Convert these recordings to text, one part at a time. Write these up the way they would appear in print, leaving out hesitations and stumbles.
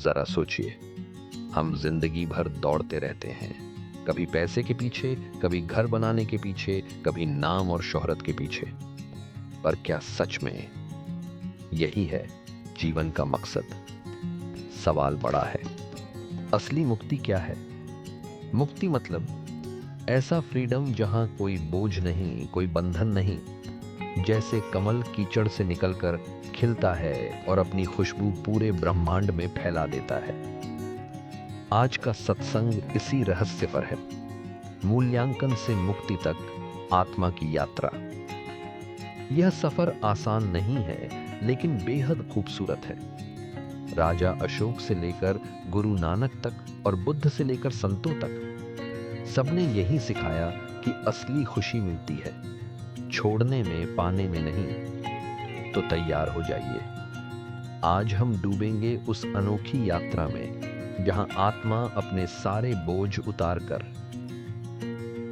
जरा सोचिए, हम जिंदगी भर दौड़ते रहते हैं, कभी पैसे के पीछे, कभी घर बनाने के पीछे, कभी नाम और शोहरत के पीछे। पर क्या सच में यही है जीवन का मकसद? सवाल बड़ा है। असली मुक्ति क्या है? मुक्ति मतलब ऐसा फ्रीडम जहां कोई बोझ नहीं, कोई बंधन नहीं, जैसे कमल कीचड़ से निकलकर खिलता है और अपनी खुशबू पूरे ब्रह्मांड में फैला देता है। आज का सत्संग इसी रहस्य पर है। मूल्यांकन से मुक्ति तक आत्मा की यात्रा। यह सफर आसान नहीं है, लेकिन बेहद खूबसूरत है। राजा अशोक से लेकर गुरु नानक तक और बुद्ध से लेकर संतों तक सबने यही सिखाया कि असली खुशी मिलती है छोड़ने में, पाने में नहीं। तो तैयार हो जाइए। आज हम डूबेंगे उस अनोखी यात्रा में जहां आत्मा अपने सारे बोझ उतारकर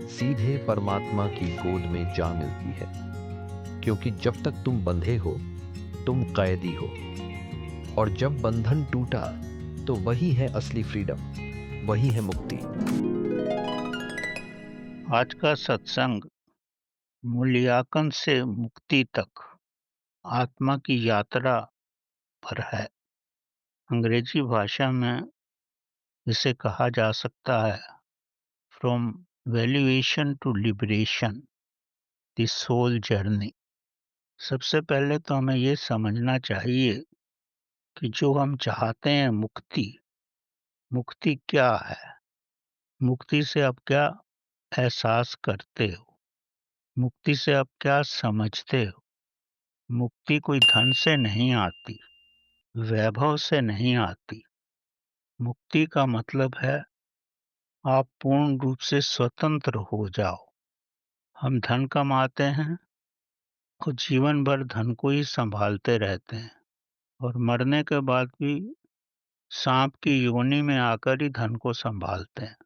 सीधे परमात्मा की गोद में जा मिलती है। क्योंकि जब तक तुम बंधे हो, तुम कैदी हो, और जब बंधन टूटा तो वही है असली फ्रीडम, वही है मुक्ति। आज का सत्संग मूल्यांकन से मुक्ति तक आत्मा की यात्रा पर है। अंग्रेजी भाषा में इसे कहा जा सकता है from valuation to liberation, the soul journey. सबसे पहले तो हमें ये समझना चाहिए कि जो हम चाहते हैं मुक्ति, मुक्ति क्या है? मुक्ति से आप क्या एहसास करते हो? मुक्ति से आप क्या समझते हो? मुक्ति कोई धन से नहीं आती, वैभव से नहीं आती। मुक्ति का मतलब है आप पूर्ण रूप से स्वतंत्र हो जाओ। हम धन कमाते हैं और जीवन भर धन को ही संभालते रहते हैं, और मरने के बाद भी सांप की योनि में आकर ही धन को संभालते हैं।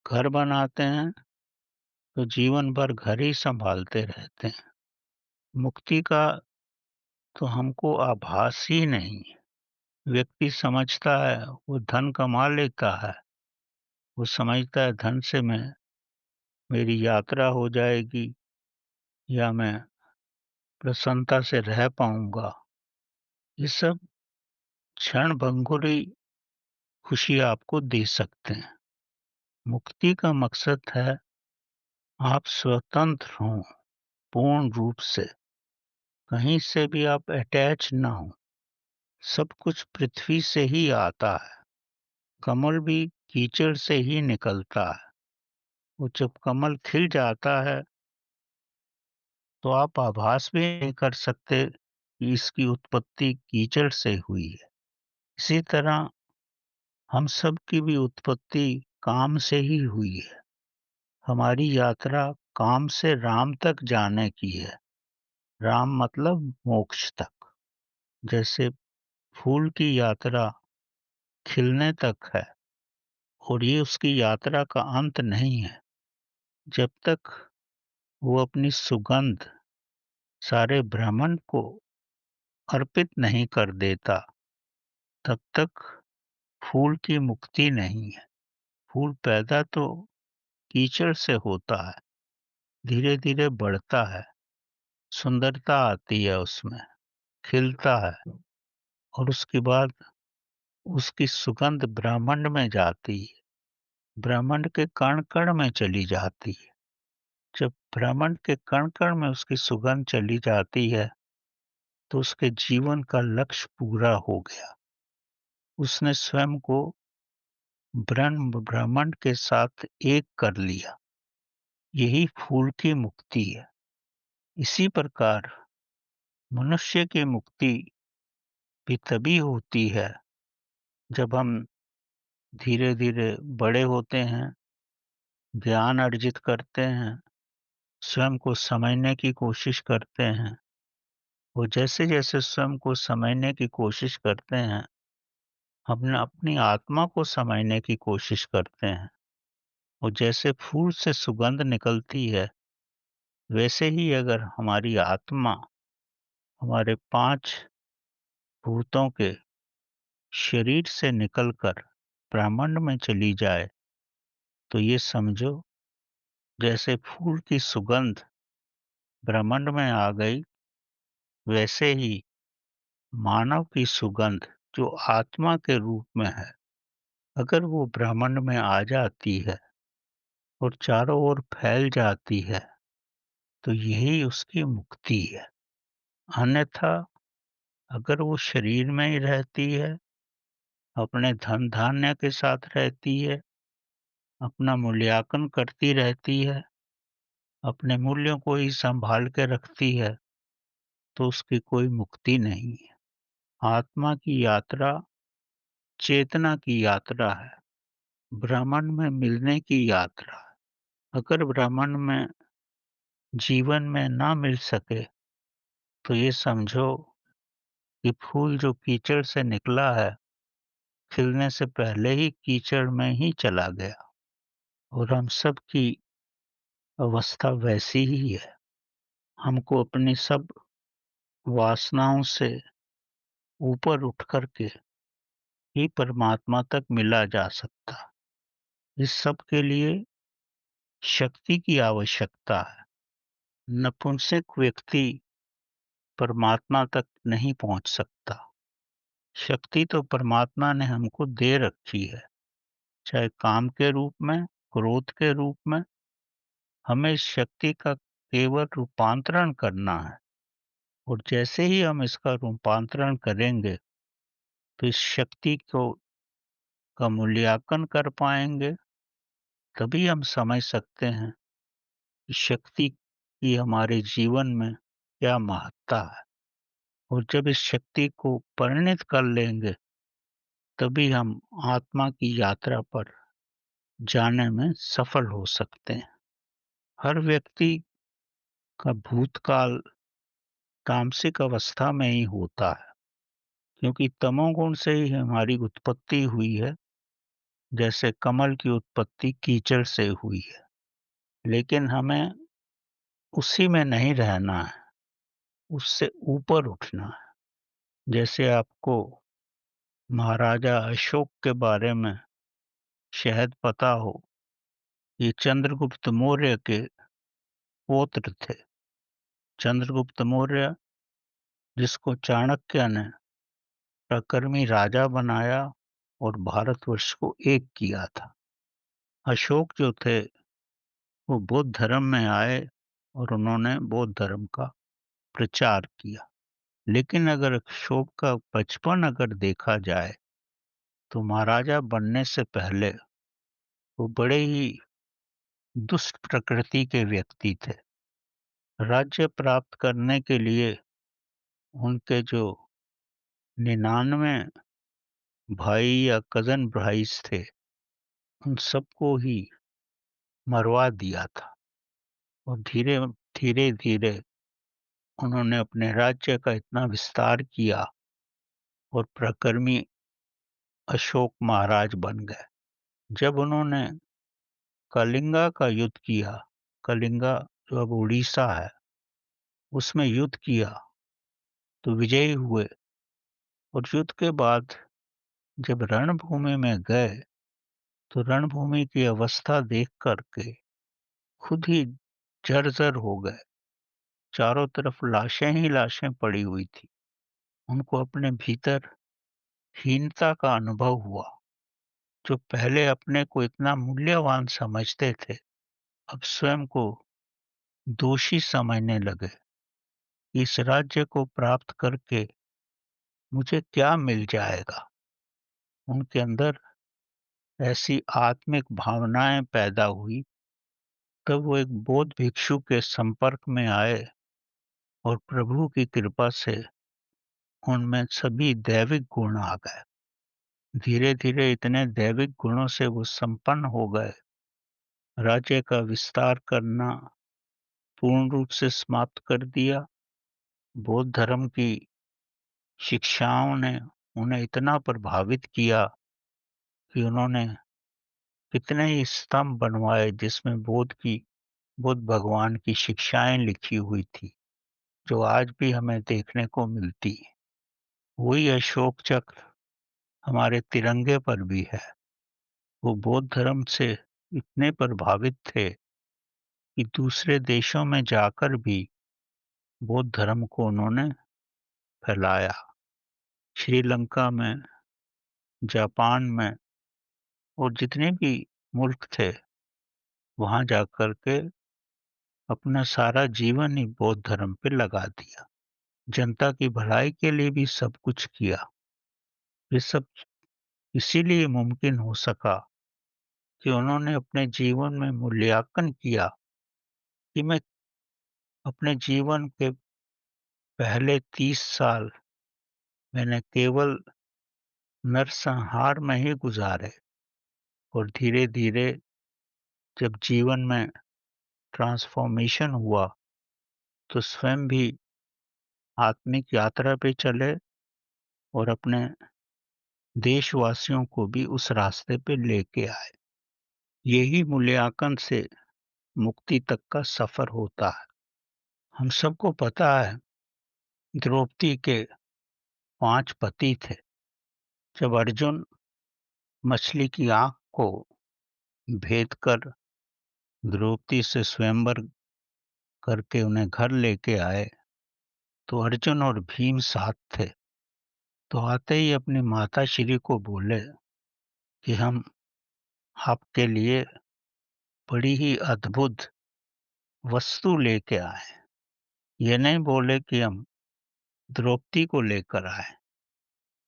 घर बनाते हैं तो जीवन भर घर ही संभालते रहते हैं। मुक्ति का तो हमको आभास ही नहीं है। व्यक्ति समझता है वो धन कमा लेता है, वो समझता है धन से मेरी यात्रा हो जाएगी या मैं प्रसन्नता से रह पाऊंगा। ये सब क्षण भंगुरी खुशी आपको दे सकते हैं। मुक्ति का मकसद है आप स्वतंत्र हों पूर्ण रूप से, कहीं से भी आप अटैच ना हो। सब कुछ पृथ्वी से ही आता है। कमल भी कीचड़ से ही निकलता है। वो जब कमल खिल जाता है तो आप आभास भी नहीं कर सकते कि इसकी उत्पत्ति कीचड़ से हुई है। इसी तरह हम सब की भी उत्पत्ति काम से ही हुई है। हमारी यात्रा काम से राम तक जाने की है। राम मतलब मोक्ष तक। जैसे फूल की यात्रा खिलने तक है, और ये उसकी यात्रा का अंत नहीं है। जब तक वो अपनी सुगंध सारे ब्रह्मांड को अर्पित नहीं कर देता, तब तक फूल की मुक्ति नहीं है। फूल पैदा तो कीचड़ से होता है, धीरे धीरे बढ़ता है, सुंदरता आती है उसमें, खिलता है, और उसके बाद उसकी सुगंध ब्रह्मांड में जाती है, ब्रह्मांड के कण कण में चली जाती है। जब ब्रह्मांड के कण कण में उसकी सुगंध चली जाती है तो उसके जीवन का लक्ष्य पूरा हो गया। उसने स्वयं को ब्रह्मांड के साथ एक कर लिया। यही फूल की मुक्ति है। इसी प्रकार मनुष्य की मुक्ति भी तभी होती है जब हम धीरे धीरे बड़े होते हैं, ज्ञान अर्जित करते हैं, स्वयं को समझने की कोशिश करते हैं। और जैसे जैसे स्वयं को समझने की कोशिश करते हैं, हम अपनी आत्मा को समझने की कोशिश करते हैं। और जैसे फूल से सुगंध निकलती है, वैसे ही अगर हमारी आत्मा हमारे 5 भूतों के शरीर से निकलकर ब्रह्मांड में चली जाए तो ये समझो जैसे फूल की सुगंध ब्रह्मांड में आ गई, वैसे ही मानव की सुगंध जो आत्मा के रूप में है, अगर वो ब्रह्मांड में आ जाती है और चारों ओर फैल जाती है तो यही उसकी मुक्ति है। अन्यथा अगर वो शरीर में ही रहती है, अपने धन धान्य के साथ रहती है, अपना मूल्यांकन करती रहती है, अपने मूल्यों को ही संभाल के रखती है, तो उसकी कोई मुक्ति नहीं है। आत्मा की यात्रा चेतना की यात्रा है, ब्रह्मांड में मिलने की यात्रा है। अगर ब्रह्मांड में जीवन में ना मिल सके तो ये समझो कि फूल जो कीचड़ से निकला है, खिलने से पहले ही कीचड़ में ही चला गया। और हम सब की अवस्था वैसी ही है। हमको अपनी सब वासनाओं से ऊपर उठ कर के ही परमात्मा तक मिला जा सकता है। इस सब के लिए शक्ति की आवश्यकता है। नपुंसक व्यक्ति परमात्मा तक नहीं पहुंच सकता। शक्ति तो परमात्मा ने हमको दे रखी है, चाहे काम के रूप में, क्रोध के रूप में। हमें इस शक्ति का केवल रूपांतरण करना है, और जैसे ही हम इसका रूपांतरण करेंगे तो इस शक्ति को का मूल्यांकन कर पाएंगे। तभी हम समझ सकते हैं कि शक्ति की हमारे जीवन में क्या महत्ता है। और जब इस शक्ति को परिणित कर लेंगे तभी हम आत्मा की यात्रा पर जाने में सफल हो सकते हैं। हर व्यक्ति का भूतकाल तामसिक अवस्था में ही होता है, क्योंकि तमोगुण से ही हमारी उत्पत्ति हुई है। जैसे कमल की उत्पत्ति कीचड़ से हुई है, लेकिन हमें उसी में नहीं रहना है, उससे ऊपर उठना है। जैसे आपको महाराजा अशोक के बारे में शायद पता हो, ये चंद्रगुप्त मौर्य के पौत्र थे। चंद्रगुप्त मौर्य, जिसको चाणक्य ने प्रकर्मी राजा बनाया और भारतवर्ष को एक किया था। अशोक जो थे वो बौद्ध धर्म में आए और उन्होंने बौद्ध धर्म का प्रचार किया। लेकिन अगर अशोक का बचपन अगर देखा जाए तो महाराजा बनने से पहले वो बड़े ही दुष्ट प्रकृति के व्यक्ति थे। राज्य प्राप्त करने के लिए उनके जो 99 भाई या कजन भाईस थे, उन सबको ही मरवा दिया था। और धीरे धीरे धीरे उन्होंने अपने राज्य का इतना विस्तार किया और प्रकर्मी अशोक महाराज बन गए। जब उन्होंने कलिंगा का युद्ध किया, कलिंगा जो अब उड़ीसा है, उसमें युद्ध किया तो विजयी हुए। और युद्ध के बाद जब रणभूमि में गए तो रणभूमि की अवस्था देख करके खुद ही जर्जर हो गए। चारों तरफ लाशें ही लाशें पड़ी हुई थी। उनको अपने भीतर हीनता का अनुभव हुआ। जो पहले अपने को इतना मूल्यवान समझते थे, अब स्वयं को दोषी समझने लगे। इस राज्य को प्राप्त करके मुझे क्या मिल जाएगा। उनके अंदर ऐसी आत्मिक भावनाएं पैदा हुई। तब वो एक बौद्ध भिक्षु के संपर्क में आए और प्रभु की कृपा से उनमें सभी दैविक गुण आ गए। धीरे धीरे इतने दैविक गुणों से वो संपन्न हो गए, राज्य का विस्तार करना पूर्ण रूप से समाप्त कर दिया। बौद्ध धर्म की शिक्षाओं ने उन्हें इतना प्रभावित किया कि उन्होंने कितने ही स्तंभ बनवाए जिसमें बुद्ध भगवान की शिक्षाएं लिखी हुई थी, जो आज भी हमें देखने को मिलती है। वही अशोक चक्र हमारे तिरंगे पर भी है। वो बौद्ध धर्म से इतने प्रभावित थे कि दूसरे देशों में जाकर भी बौद्ध धर्म को उन्होंने फैलाया। श्रीलंका में, जापान में और जितने भी मुल्क थे, वहां जाकर के अपना सारा जीवन ही बौद्ध धर्म पे लगा दिया। जनता की भलाई के लिए भी सब कुछ किया। ये सब इसीलिए मुमकिन हो सका कि उन्होंने अपने जीवन में मूल्यांकन किया कि मैं अपने जीवन के पहले 30 साल मैंने केवल नरसंहार में ही गुजारे, और धीरे-धीरे जब जीवन में ट्रांसफॉर्मेशन हुआ तो स्वयं भी आत्मिक यात्रा पे चले और अपने देशवासियों को भी उस रास्ते पे लेके आए। यही मूल्यांकन से मुक्ति तक का सफर होता है। हम सबको पता है द्रौपदी के 5 पति थे। जब अर्जुन मछली की आंख को भेद कर द्रौपदी से स्वयंवर करके उन्हें घर लेके आए, तो अर्जुन और भीम साथ थे। तो आते ही अपनी माता श्री को बोले कि हम आपके लिए बड़ी ही अद्भुत वस्तु लेके आए। ये नहीं बोले कि हम द्रौपदी को लेकर आए।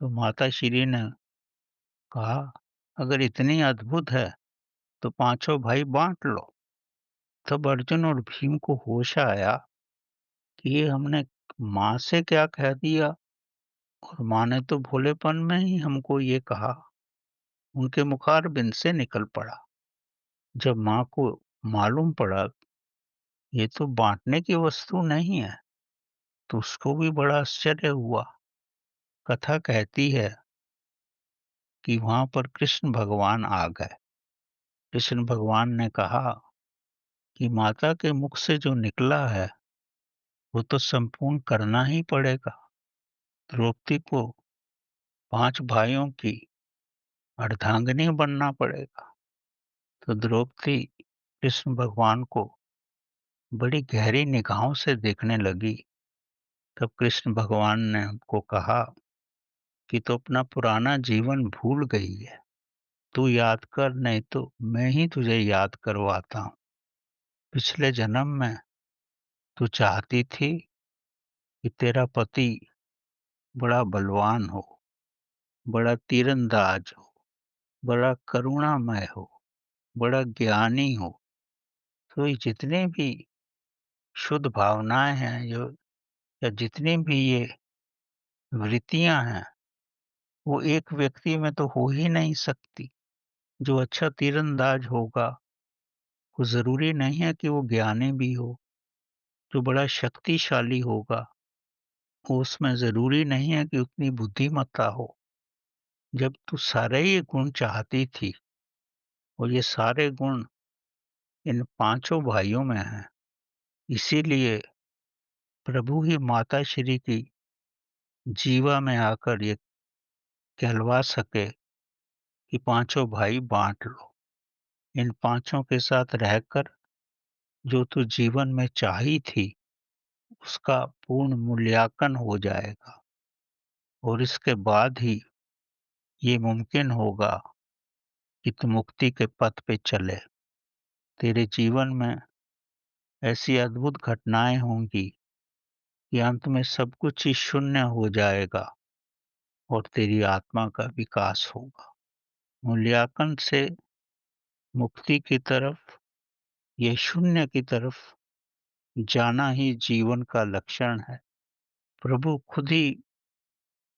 तो माता श्री ने कहा, अगर इतनी अद्भुत है तो पांचों भाई बांट लो। तब अर्जुन और भीम को होश आया कि ये हमने माँ से क्या कह दिया, और माँ ने तो भोलेपन में ही हमको ये कहा। उनके मुखारबिंद से निकल पड़ा। जब माँ को मालूम पड़ा ये तो बांटने की वस्तु नहीं है, तो उसको भी बड़ा आश्चर्य हुआ। कथा कहती है कि वहां पर कृष्ण भगवान आ गए। कृष्ण भगवान ने कहा कि माता के मुख से जो निकला है वो तो संपूर्ण करना ही पड़ेगा। द्रौपदी को 5 भाइयों की अर्धांगिनी बनना पड़ेगा। तो द्रौपदी कृष्ण भगवान को बड़ी गहरी निगाहों से देखने लगी। तब कृष्ण भगवान ने उनको कहा कि तू अपना पुराना जीवन भूल गई है। तू याद कर, नहीं तो मैं ही तुझे याद करवाता हूँ। पिछले जन्म में तू चाहती थी कि तेरा पति बड़ा बलवान हो, बड़ा तीरंदाज हो, बड़ा करुणामय हो, बड़ा ज्ञानी हो। तो ये जितने भी शुद्ध भावनाएं हैं जो, या जितनी भी ये वृत्तियां हैं, वो एक व्यक्ति में तो हो ही नहीं सकती। जो अच्छा तीरंदाज होगा वो जरूरी नहीं है कि वो ज्ञानी भी हो। जो बड़ा शक्तिशाली होगा वो उसमें जरूरी नहीं है कि उतनी बुद्धिमत्ता हो। जब तू सारे ही गुण चाहती थी और ये सारे गुण इन पांचों भाइयों में हैं, इसीलिए प्रभु ही माता श्री की जीवा में आकर ये कहलवा सके कि पांचों भाई बांट लो। इन पांचों के साथ रहकर जो तू जीवन में चाही थी उसका पूर्ण मूल्यांकन हो जाएगा, और इसके बाद ही ये मुमकिन होगा कि तू मुक्ति के पथ पे चले। तेरे जीवन में ऐसी अद्भुत घटनाएं होंगी कि अंत में सब कुछ ही शून्य हो जाएगा और तेरी आत्मा का विकास होगा। मूल्यांकन से मुक्ति की तरफ, ये शून्य की तरफ जाना ही जीवन का लक्षण है। प्रभु खुद ही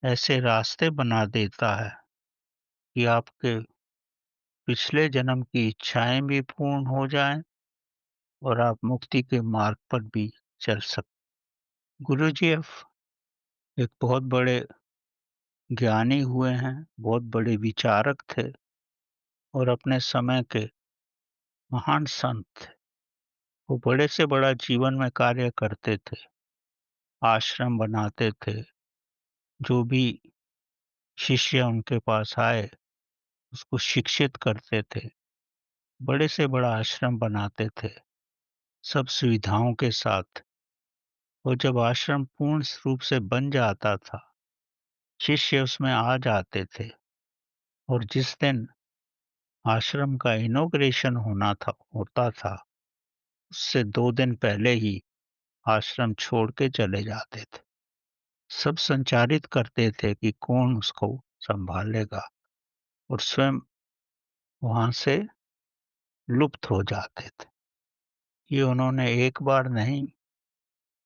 ऐसे रास्ते बना देता है कि आपके पिछले जन्म की इच्छाएं भी पूर्ण हो जाएं और आप मुक्ति के मार्ग पर भी चल सकते। गुरुजी एक बहुत बड़े ज्ञानी हुए हैं, बहुत बड़े विचारक थे और अपने समय के महान संत थे। वो बड़े से बड़ा जीवन में कार्य करते थे, आश्रम बनाते थे, जो भी शिष्य उनके पास आए, उसको शिक्षित करते थे, बड़े से बड़ा आश्रम बनाते थे, सब सुविधाओं के साथ। और जब आश्रम पूर्ण रूप से बन जाता था, शिष्य उसमें आ जाते थे, और जिस दिन आश्रम का इनॉग्रेशन होता था, उससे 2 दिन पहले ही आश्रम छोड़ के चले जाते थे। सब संचारित करते थे कि कौन उसको संभालेगा, और स्वयं वहां से लुप्त हो जाते थे। ये उन्होंने एक बार नहीं,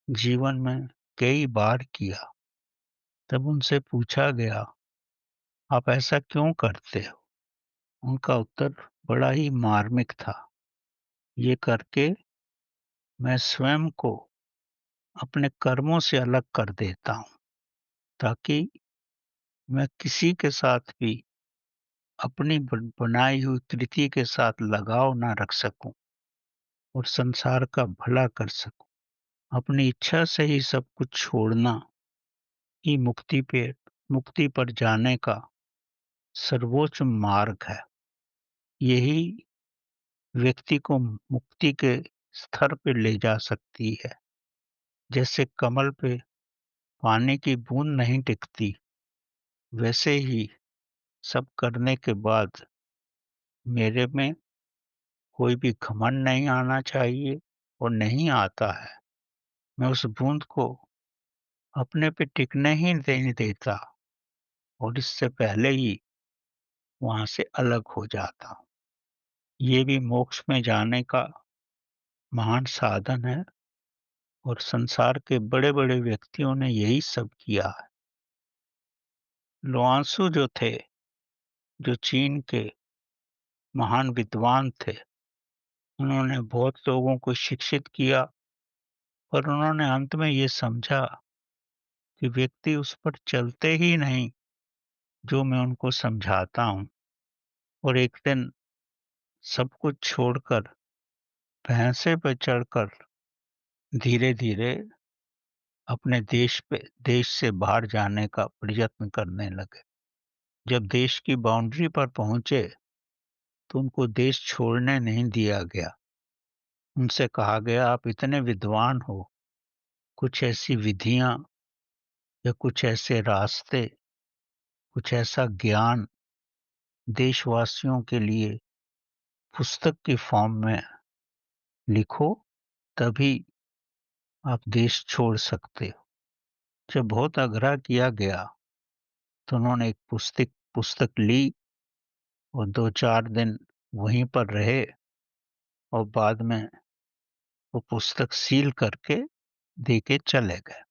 जीवन में कई बार किया। तब उनसे पूछा गया, आप ऐसा क्यों करते हो? उनका उत्तर बड़ा ही मार्मिक था। ये करके मैं स्वयं को अपने कर्मों से अलग कर देता हूँ, ताकि मैं किसी के साथ भी अपनी बनाई हुई कृति के साथ लगाव ना रख सकूं, और संसार का भला कर सकूं। अपनी इच्छा से ही सब कुछ छोड़ना ही मुक्ति पर जाने का सर्वोच्च मार्ग है। यही व्यक्ति को मुक्ति के स्तर पे ले जा सकती है। जैसे कमल पे पानी की बूंद नहीं टिकती, वैसे ही सब करने के बाद मेरे में कोई भी घमंड नहीं आना चाहिए, और नहीं आता है। मैं उस बूंद को अपने पे टिकने ही नहीं देता, और इससे पहले ही वहां से अलग हो जाता हूँ। ये भी मोक्ष में जाने का महान साधन है, और संसार के बड़े-बड़े व्यक्तियों ने यही सब किया है। ल्वांसु जो थे, जो चीन के महान विद्वान थे, उन्होंने बहुत लोगों को शिक्षित किया, पर उन्होंने अंत में ये समझा कि व्यक्ति उस पर चलते ही नहीं जो मैं उनको समझाता हूँ, और एक दिन सब कुछ छोड़कर भैंसे पर चढ़कर धीरे-धीरे अपने देश से बाहर जाने का प्रयत्न करने लगे। जब देश की बाउंड्री पर पहुंचे, तो उनको देश छोड़ने नहीं दिया गया। उनसे कहा गया, आप इतने विद्वान हो, कुछ ऐसी विधियां या कुछ ऐसे रास्ते, कुछ ऐसा ज्ञान देशवासियों के लिए पुस्तक की फॉर्म में लिखो, तभी आप देश छोड़ सकते हो। जब बहुत आग्रह किया गया, तो उन्होंने एक पुस्तक ली, और 2-4 दिन वहीं पर रहे, और बाद में वो पुस्तक सील करके दे के चले गए।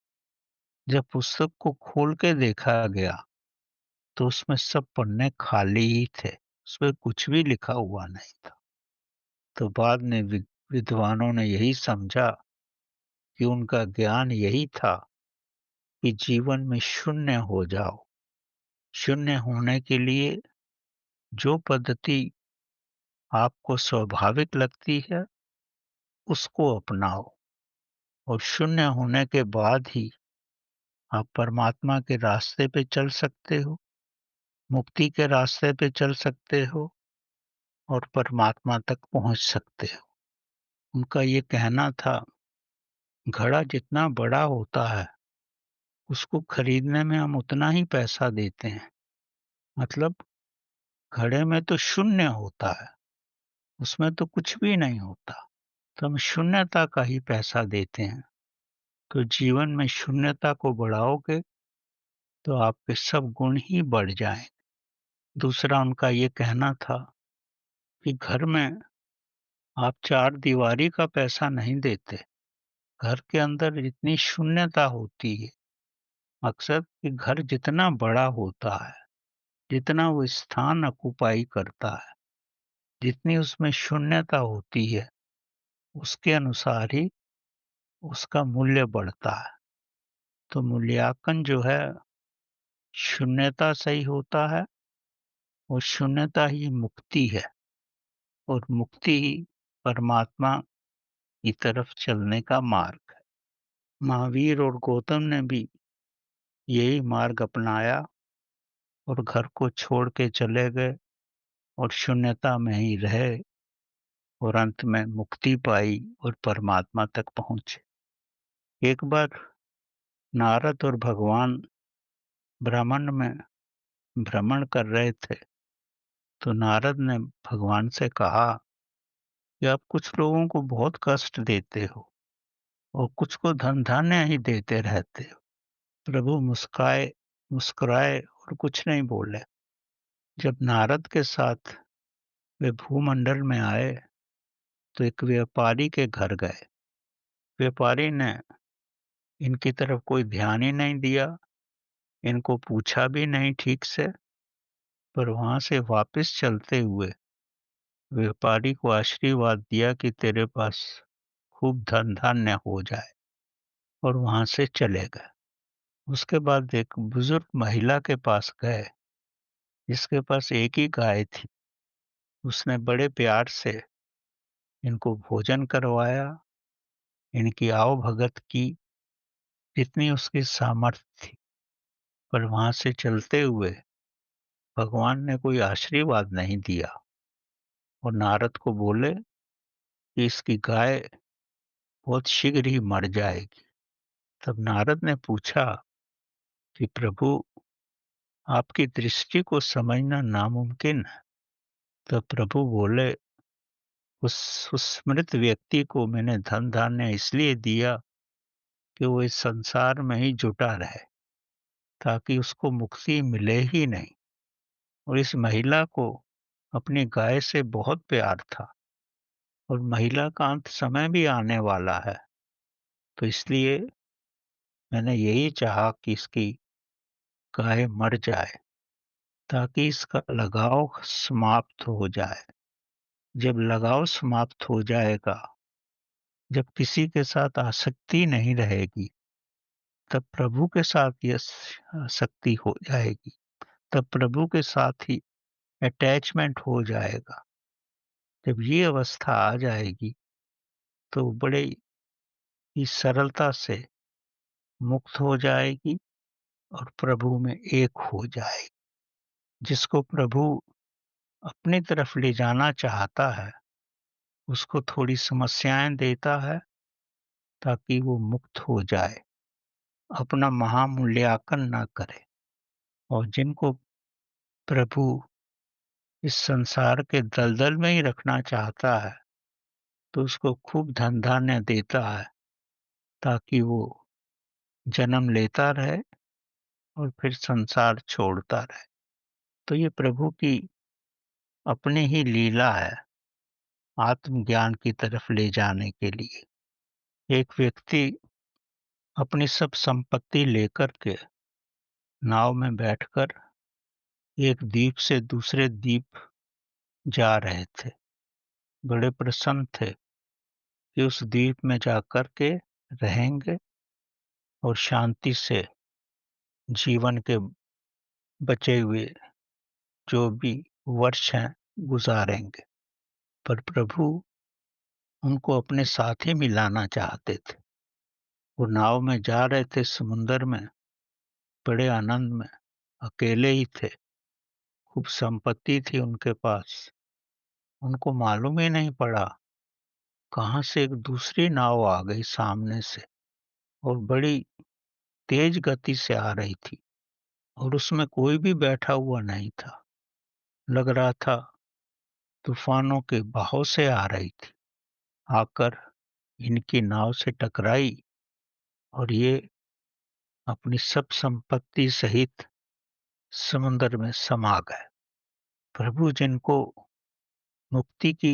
जब पुस्तक को खोल के देखा गया, तो उसमें सब पन्ने खाली ही थे, उसमें कुछ भी लिखा हुआ नहीं था। तो बाद में विद्वानों ने यही समझा कि उनका ज्ञान यही था कि जीवन में शून्य हो जाओ। शून्य होने के लिए जो पद्धति आपको स्वाभाविक लगती है, उसको अपनाओ, और शून्य होने के बाद ही आप परमात्मा के रास्ते पे चल सकते हो, मुक्ति के रास्ते पे चल सकते हो, और परमात्मा तक पहुंच सकते हो। उनका ये कहना था, घड़ा जितना बड़ा होता है, उसको खरीदने में हम उतना ही पैसा देते हैं। मतलब घड़े में तो शून्य होता है, उसमें तो कुछ भी नहीं होता, तो हम शून्यता का ही पैसा देते हैं। तो जीवन में शून्यता को बढ़ाओगे, तो आपके सब गुण ही बढ़ जाएं। दूसरा उनका ये कहना था कि घर में आप चार दीवारी का पैसा नहीं देते। घर के अंदर जितनी शून्यता होती है, अक्सर कि घर जितना बड़ा होता है, जितना वो स्थान ऑक्युपाई करता है, जितनी उसमें शून्यता होती है, उसके अनुसार ही उसका मूल्य बढ़ता है। तो मूल्यांकन जो है, शून्यता से ही होता है, और शून्यता ही मुक्ति है, और मुक्ति ही परमात्मा की तरफ चलने का मार्ग है। महावीर और गौतम ने भी यही मार्ग अपनाया, और घर को छोड़ के चले गए और शून्यता में ही रहे और अंत में मुक्ति पाई और परमात्मा तक पहुंचे। एक बार नारद और भगवान ब्रह्मांड में भ्रमण कर रहे थे, तो नारद ने भगवान से कहा कि आप कुछ लोगों को बहुत कष्ट देते हो और कुछ को धन धान्य ही देते रहते हो। प्रभु मुस्कुराए और कुछ नहीं बोले। जब नारद के साथ वे भूमंडल में आए, तो एक व्यापारी के घर गए। व्यापारी ने इनकी तरफ कोई ध्यान ही नहीं दिया, इनको पूछा भी नहीं ठीक से, पर वहां से वापस चलते हुए व्यापारी को आशीर्वाद दिया कि तेरे पास खूब धन धान्य हो जाए, और वहां से चले गए। उसके बाद एक बुजुर्ग महिला के पास गए, जिसके पास एक ही गाय थी। उसने बड़े प्यार से इनको भोजन करवाया, इनकी आवभगत की जितनी उसकी सामर्थ्य थी। पर वहां से चलते हुए भगवान ने कोई आशीर्वाद नहीं दिया और नारद को बोले कि इसकी गाय बहुत शीघ्र ही मर जाएगी। तब नारद ने पूछा कि प्रभु, आपकी दृष्टि को समझना नामुमकिन है। तब प्रभु बोले, उस मृत व्यक्ति को मैंने धन धान्य इसलिए दिया कि वो इस संसार में ही जुटा रहे, ताकि उसको मुक्ति मिले ही नहीं। और इस महिला को अपनी गाय से बहुत प्यार था, और महिला का अंत समय भी आने वाला है, तो इसलिए मैंने यही चाहा कि इसकी गाय मर जाए, ताकि इसका लगाव समाप्त हो जाए। जब लगाव समाप्त हो जाएगा, जब किसी के साथ आसक्ति नहीं रहेगी, तब प्रभु के साथ ये आसक्ति हो जाएगी, तब प्रभु के साथ ही अटैचमेंट हो जाएगा। जब ये अवस्था आ जाएगी, तो बड़े ही सरलता से मुक्त हो जाएगी और प्रभु में एक हो जाएगी। जिसको प्रभु अपनी तरफ ले जाना चाहता है, उसको थोड़ी समस्याएं देता है, ताकि वो मुक्त हो जाए, अपना महामूल्यांकन ना करे। और जिनको प्रभु इस संसार के दलदल में ही रखना चाहता है, तो उसको खूब धन धान्य देता है, ताकि वो जन्म लेता रहे और फिर संसार छोड़ता रहे। तो ये प्रभु की अपनी ही लीला है, आत्मज्ञान की तरफ ले जाने के लिए। एक व्यक्ति अपनी सब संपत्ति लेकर के नाव में बैठकर एक द्वीप से दूसरे द्वीप जा रहे थे। बड़े प्रसन्न थे कि उस द्वीप में जाकर के रहेंगे और शांति से जीवन के बचे हुए जो भी वर्ष हैं गुजारेंगे। पर प्रभु उनको अपने साथ ही मिलाना चाहते थे। वो नाव में जा रहे थे समुन्दर में, बड़े आनंद में, अकेले ही थे, खूब संपत्ति थी उनके पास। उनको मालूम ही नहीं पड़ा कहाँ से एक दूसरी नाव आ गई सामने से, और बड़ी तेज गति से आ रही थी, और उसमें कोई भी बैठा हुआ नहीं था। लग रहा था तूफानों के बहाव से आ रही थी। आकर इनकी नाव से टकराई और ये अपनी सब संपत्ति सहित समुद्र में समा गए। प्रभु जिनको मुक्ति की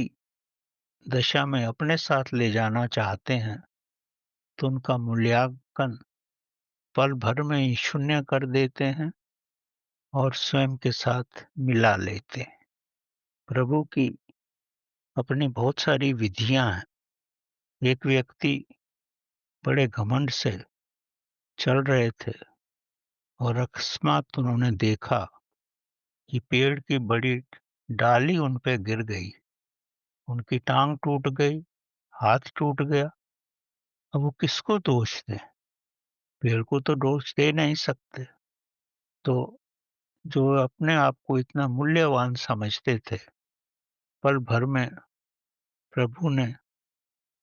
दशा में अपने साथ ले जाना चाहते हैं, तो उनका मूल्यांकन पल भर में ही शून्य कर देते हैं और स्वयं के साथ मिला लेते हैं। प्रभु की अपनी बहुत सारी विधियां हैं। एक व्यक्ति बड़े घमंड से चल रहे थे और अकस्मात उन्होंने देखा कि पेड़ की बड़ी डाली उन पे गिर गई। उनकी टांग टूट गई, हाथ टूट गया। अब वो किसको दोष दें? पेड़ को तो दोष दे नहीं सकते। तो जो अपने आप को इतना मूल्यवान समझते थे, पल भर में प्रभु ने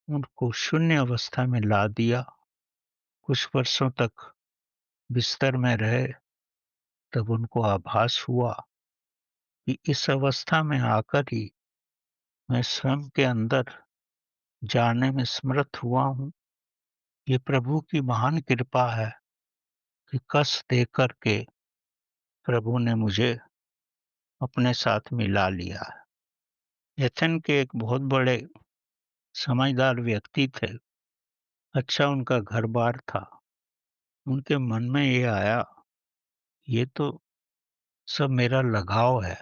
उनको शून्य अवस्था में ला दिया। कुछ वर्षों तक बिस्तर में रहे, तब उनको आभास हुआ कि इस अवस्था में आकर ही मैं स्वयं के अंदर जानने में समर्थ हुआ हूँ। ये प्रभु की महान कृपा है कि कष्ट दे कर के प्रभु ने मुझे अपने साथ मिला लिया है। एथेन के एक बहुत बड़े समझदार व्यक्ति थे। अच्छा उनका घर-बार था। उनके मन में ये आया, ये तो सब मेरा लगाव है।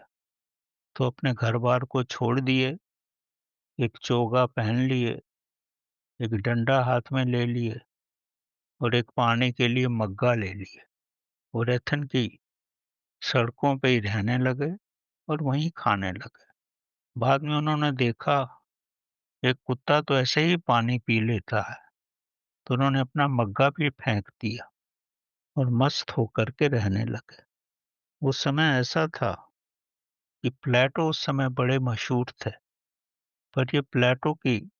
तो अपने घर-बार को छोड़ दिए, एक चोगा पहन लिए, एक डंडा हाथ में ले लिए और एक पानी के लिए मग्गा ले लिए और एथेन की सड़कों पे ही रहने लगे और वहीं खाने लगे। बाद में उन्होंने देखा एक कुत्ता तो ऐसे ही पानी पी लेता है, तो उन्होंने अपना मग्गा भी फेंक दिया और मस्त होकर के रहने लगे। उस समय ऐसा था कि प्लेटो उस समय बड़े मशहूर थे, पर ये प्लेटो की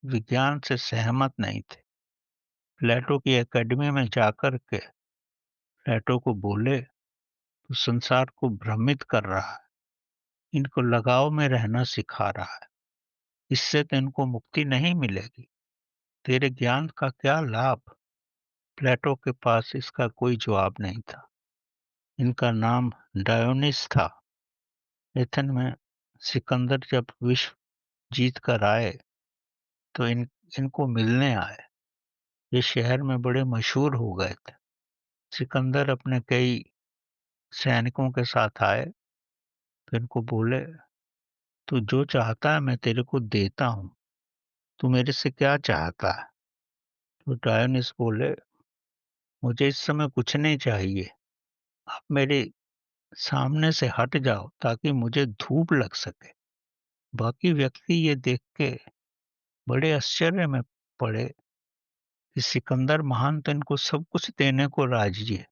विज्ञान से सहमत नहीं थे। प्लेटो की एकेडमी में जाकर के प्लेटो को बोले, "तू संसार को भ्रमित कर रहा है, इनको लगाव में रहना सिखा रहा है, इससे तो इनको मुक्ति नहीं मिलेगी। तेरे ज्ञान का क्या लाभ?" प्लेटो के पास इसका कोई जवाब नहीं था। इनका नाम डायोनिस था। एथेन में सिकंदर जब विश्व जीत कर आए, तो इनको मिलने आए। ये शहर में बड़े मशहूर हो गए थे। सिकंदर अपने कई सैनिकों के साथ आए, तो इनको बोले, "तू जो चाहता है मैं तेरे को देता हूँ। तू मेरे से क्या चाहता है?" तो डायोनिस बोले, "मुझे इस समय कुछ नहीं चाहिए। आप मेरे सामने से हट जाओ ताकि मुझे धूप लग सके।" बाकी व्यक्ति ये देख के बड़े आश्चर्य में पड़े कि सिकंदर महान तो इनको सब कुछ देने को राजी है।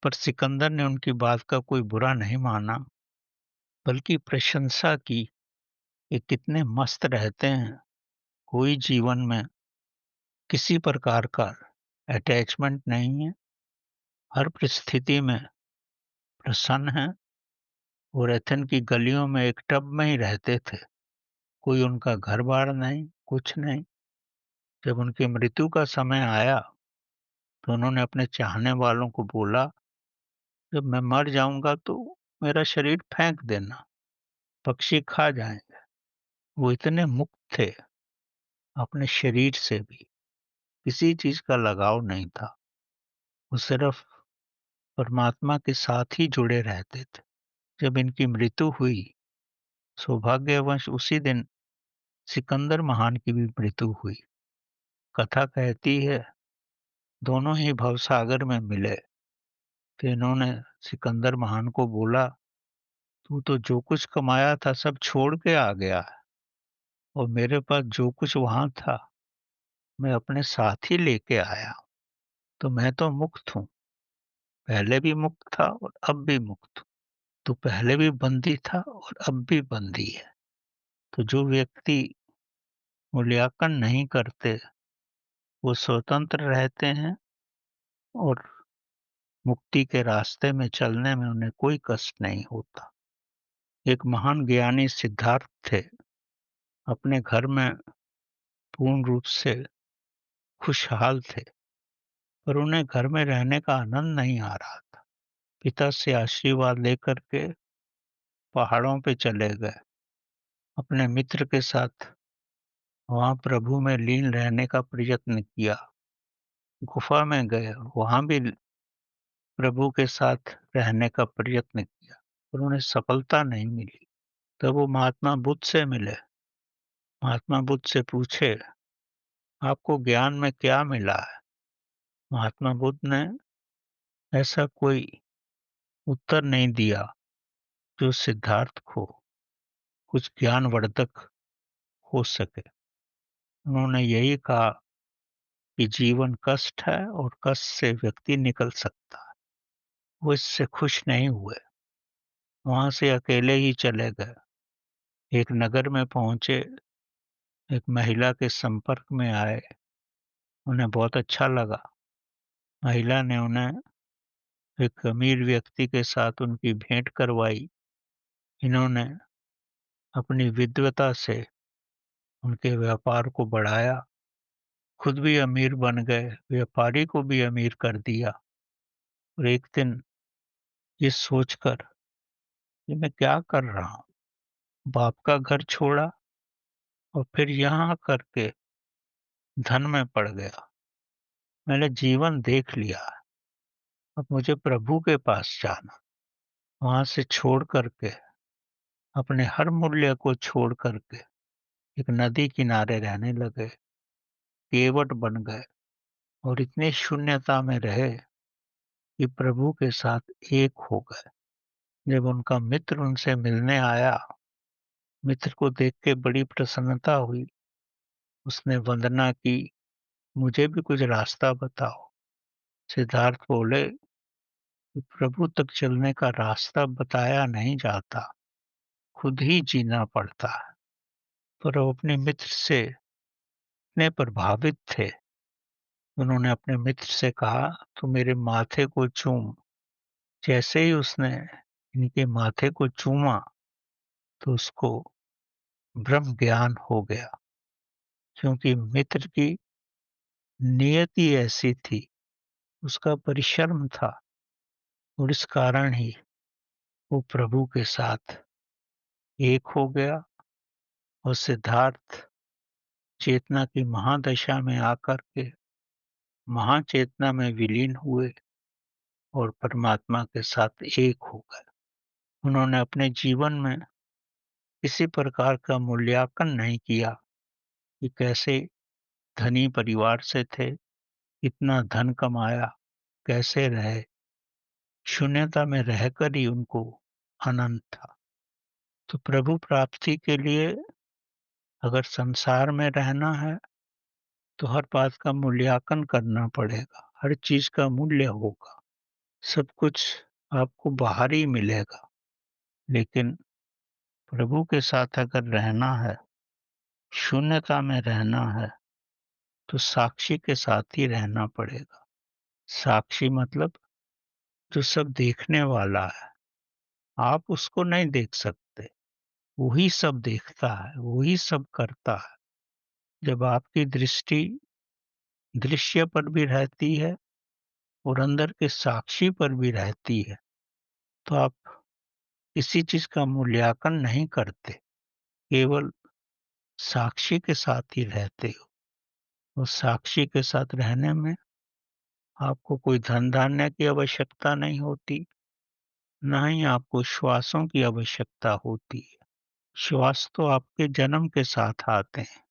पर सिकंदर ने उनकी बात का कोई बुरा नहीं माना, बल्कि प्रशंसा की, ये कितने मस्त रहते हैं। कोई जीवन में किसी प्रकार का अटैचमेंट नहीं है, हर परिस्थिति में प्रसन्न है और एथेन की गलियों में एक टब में ही रहते थे। कोई उनका घर-बार नहीं, कुछ नहीं। जब उनकी मृत्यु का समय आया, तो उन्होंने अपने चाहने वालों को बोला, "जब मैं मर जाऊँगा तो मेरा शरीर फेंक देना, पक्षी खा जाएँगे।" वो इतने मुक्त थे अपने शरीर से भी, किसी चीज़ का लगाव नहीं था। वो सिर्फ़ परमात्मा के साथ ही जुड़े रहते थे। जब इनकी मृत्यु हुई, सौभाग्यवश उसी दिन सिकंदर महान की भी मृत्यु हुई। कथा कहती है, दोनों ही भवसागर में मिले, तो इन्होंने सिकंदर महान को बोला, "तू तो जो कुछ कमाया था सब छोड़ के आ गया है और मेरे पास जो कुछ वहाँ था, मैं अपने साथ ही लेके आया हूँ। तो मैं तो मुक्त हूँ, पहले भी मुक्त था और अब भी मुक्त हूँ। तू पहले भी बंदी था और अब भी बंदी है।" तो जो व्यक्ति मूल्यांकन नहीं करते, वो स्वतंत्र रहते हैं और मुक्ति के रास्ते में चलने में उन्हें कोई कष्ट नहीं होता। एक महान ज्ञानी सिद्धार्थ थे, अपने घर में पूर्ण रूप से खुशहाल थे, पर उन्हें घर में रहने का आनंद नहीं आ रहा था। पिता से आशीर्वाद लेकर के पहाड़ों पे चले गए, अपने मित्र के साथ वहाँ प्रभु में लीन रहने का प्रयत्न किया। गुफा में गए, वहाँ भी प्रभु के साथ रहने का प्रयत्न किया, पर उन्हें सफलता नहीं मिली। तब वो महात्मा बुद्ध से मिले। महात्मा बुद्ध से पूछे, "आपको ज्ञान में क्या मिला है?" महात्मा बुद्ध ने ऐसा कोई उत्तर नहीं दिया जो सिद्धार्थ को कुछ ज्ञानवर्धक हो सके। उन्होंने यही कहा कि जीवन कष्ट है और कष्ट से व्यक्ति निकल सकता है। वो इससे खुश नहीं हुए, वहां से अकेले ही चले गए। एक नगर में पहुंचे, एक महिला के संपर्क में आए, उन्हें बहुत अच्छा लगा। महिला ने उन्हें एक अमीर व्यक्ति के साथ उनकी भेंट करवाई। इन्होंने अपनी विद्वता से उनके व्यापार को बढ़ाया, खुद भी अमीर बन गए, व्यापारी को भी अमीर कर दिया। और एक दिन ये सोचकर कि मैं क्या कर रहा हूँ, बाप का घर छोड़ा और फिर यहाँ करके धन में पड़ गया। मैंने जीवन देख लिया, अब मुझे प्रभु के पास जाना। वहां से छोड़ करके, अपने हर मूल्य को छोड़ करके एक नदी किनारे रहने लगे, केवट बन गए और इतनी शून्यता में रहे कि प्रभु के साथ एक हो गए। जब उनका मित्र उनसे मिलने आया, मित्र को देख के बड़ी प्रसन्नता हुई। उसने वंदना की, मुझे भी कुछ रास्ता बताओ। सिद्धार्थ बोले कि प्रभु तक चलने का रास्ता बताया नहीं जाता, खुद ही जीना पड़ता है। पर वो अपने मित्र से इतने प्रभावित थे, उन्होंने अपने मित्र से कहा, तू मेरे माथे को चूम। जैसे ही उसने इनके माथे को चूमा तो उसको ब्रह्म ज्ञान हो गया, क्योंकि मित्र की नियति ऐसी थी, उसका परिश्रम था और इस कारण ही वो प्रभु के साथ एक हो गया। और सिद्धार्थ चेतना की महादशा में आकर के महाचेतना में विलीन हुए और परमात्मा के साथ एक हो गए। उन्होंने अपने जीवन में किसी प्रकार का मूल्यांकन नहीं किया कि कैसे धनी परिवार से थे, कितना धन कमाया, कैसे रहे। शून्यता में रहकर ही उनको आनंद था। तो प्रभु प्राप्ति के लिए अगर संसार में रहना है तो हर बात का मूल्यांकन करना पड़ेगा, हर चीज का मूल्य होगा। सब कुछ आपको बाहर ही मिलेगा, लेकिन प्रभु के साथ अगर रहना है, शून्यता में रहना है, तो साक्षी के साथ ही रहना पड़ेगा। साक्षी मतलब जो सब देखने वाला है, आप उसको नहीं देख सकते, वही सब देखता है, वही सब करता है। जब आपकी दृष्टि दृश्य पर भी रहती है और अंदर के साक्षी पर भी रहती है, तो आप किसी चीज का मूल्यांकन नहीं करते, केवल साक्षी के साथ ही रहते हो। और साक्षी के साथ रहने में आपको कोई धन धान्य की आवश्यकता नहीं होती, न ही आपको श्वासों की आवश्यकता होती है। श्वास तो आपके जन्म के साथ आते हैं।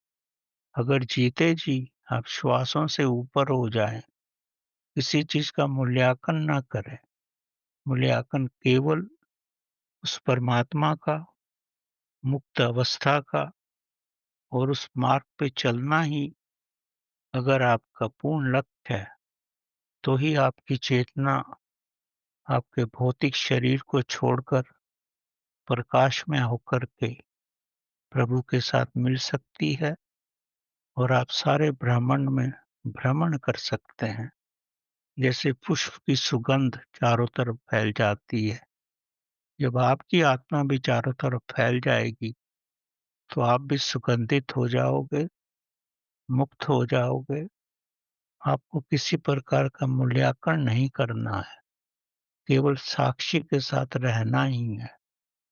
अगर जीते जी आप श्वासों से ऊपर हो जाएं, किसी चीज का मूल्यांकन ना करें, मूल्यांकन केवल उस परमात्मा का, मुक्त अवस्था का, और उस मार्ग पे चलना ही अगर आपका पूर्ण लक्ष्य है, तो ही आपकी चेतना आपके भौतिक शरीर को छोड़कर प्रकाश में होकर के प्रभु के साथ मिल सकती है और आप सारे ब्रह्मांड में भ्रमण कर सकते हैं। जैसे पुष्प की सुगंध चारों तरफ फैल जाती है, जब आपकी आत्मा भी चारों तरफ फैल जाएगी तो आप भी सुगंधित हो जाओगे, मुक्त हो जाओगे। आपको किसी प्रकार का मूल्यांकन नहीं करना है, केवल साक्षी के साथ रहना ही है।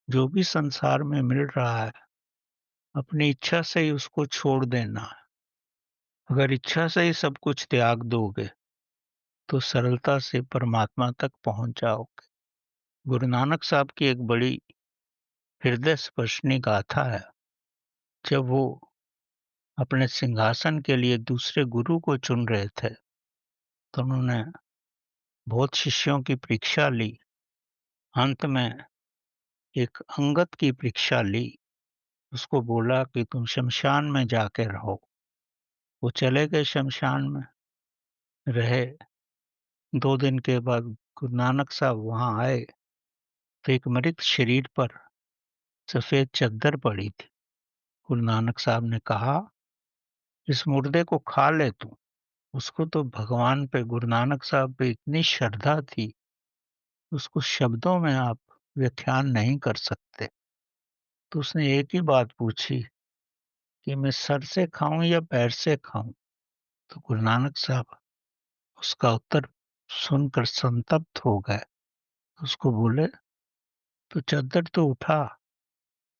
जो भी संसार में मिल रहा है, अपनी इच्छा से ही उसको छोड़ देना है। अगर इच्छा से ही सब कुछ त्याग दोगे तो सरलता से परमात्मा तक पहुंच जाओगे। गुरु नानक साहब की एक बड़ी हृदय स्पर्शनी गाथा है। जब वो अपने सिंहासन के लिए दूसरे गुरु को चुन रहे थे, तो उन्होंने बहुत शिष्यों की परीक्षा ली। अंत में एक अंगद की परीक्षा ली, उसको बोला कि तुम शमशान में जाके रहो। वो चले गए शमशान में, रहे। 2 दिन के बाद गुरु नानक साहब वहां आए तो एक मृत शरीर पर सफेद चद्दर पड़ी थी। गुरु नानक साहब ने कहा, इस मुर्दे को खा ले तू। उसको तो भगवान पे, गुरु नानक साहब पे इतनी श्रद्धा थी, उसको शब्दों में आप व्याख्यान नहीं कर सकते। तो उसने एक ही बात पूछी कि मैं सर से खाऊं या पैर से खाऊं? तो गुरु नानक साहब उसका उत्तर सुनकर संतप्त हो गए। उसको बोले, तो चद्दर तो उठा,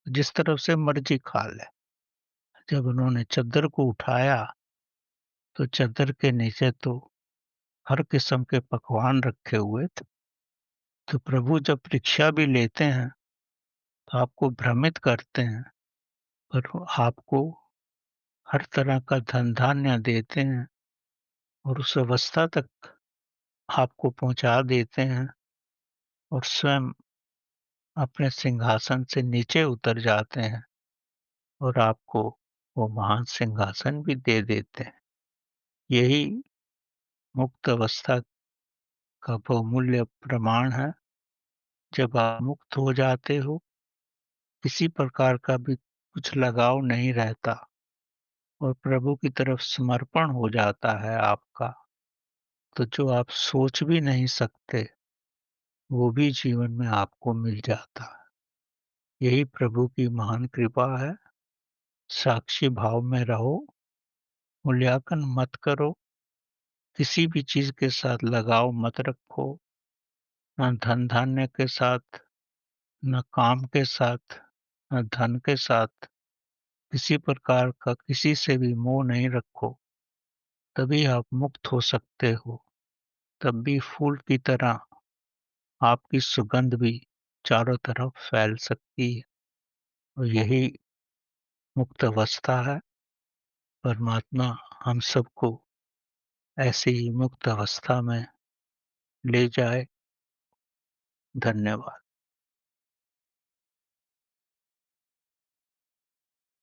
जिस तरफ से मर्जी खा ले। जब उन्होंने चद्दर को उठाया तो चद्दर के नीचे तो हर किस्म के पकवान रखे हुए थे। तो प्रभु जब परीक्षा भी लेते हैं तो आपको भ्रमित करते हैं, पर वो आपको हर तरह का धन धान्य देते हैं और उस अवस्था तक आपको पहुंचा देते हैं और स्वयं अपने सिंहासन से नीचे उतर जाते हैं और आपको वो महान सिंहासन भी दे देते हैं। यही मुक्त अवस्था का बहुमूल्य प्रमाण है। जब आप मुक्त हो जाते हो, किसी प्रकार का भी कुछ लगाव नहीं रहता और प्रभु की तरफ समर्पण हो जाता है आपका, तो जो आप सोच भी नहीं सकते, वो भी जीवन में आपको मिल जाता है। यही प्रभु की महान कृपा है। साक्षी भाव में रहो, मूल्यांकन मत करो, किसी भी चीज के साथ लगाव मत रखो, न धन धान्य के साथ, न काम के साथ, न धन के साथ। किसी प्रकार का किसी से भी मोह नहीं रखो, तभी आप मुक्त हो सकते हो। तब भी फूल की तरह आपकी सुगंध भी चारों तरफ फैल सकती है और यही मुक्त अवस्था है। परमात्मा हम सबको ऐसी ही मुक्त अवस्था में ले जाए। धन्यवाद।